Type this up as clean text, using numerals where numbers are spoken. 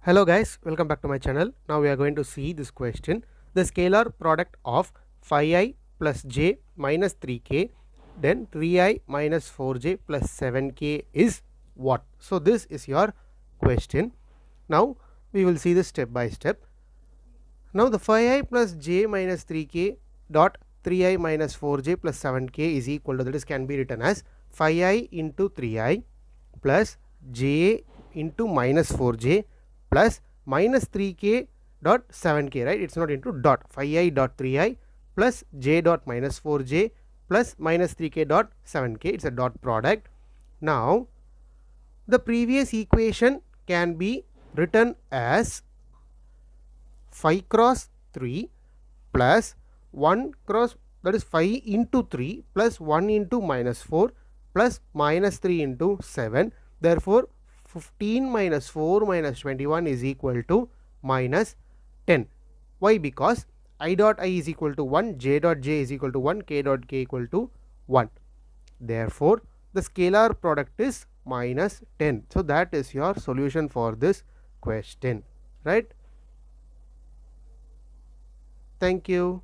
Hello guys, welcome back to my channel. Now we are going to see this question. The scalar product of 5i plus j minus 3k then 3i minus 4j plus 7k is what? So this is your question. Now we will see this step by step. Now the 5i plus j minus 3k dot 3i minus 4j plus 7k is equal to, that is, can be written as 5i into 3i plus j into minus 4j plus minus 3k dot 7k, right? It's not into dot. 5i dot 3i plus j dot minus 4j plus minus 3k dot 7k. It's a dot product. Now the previous equation can be written as 5 cross 3 plus 1 cross, that is 5 into 3 plus 1 into minus 4 plus minus 3 into 7. Therefore 15 minus 4 minus 21 is equal to minus 10. Why? Because I dot I is equal to 1, j dot j is equal to 1, k dot k equal to 1. Therefore the scalar product is minus 10. So that is your solution for this question, right? Thank you.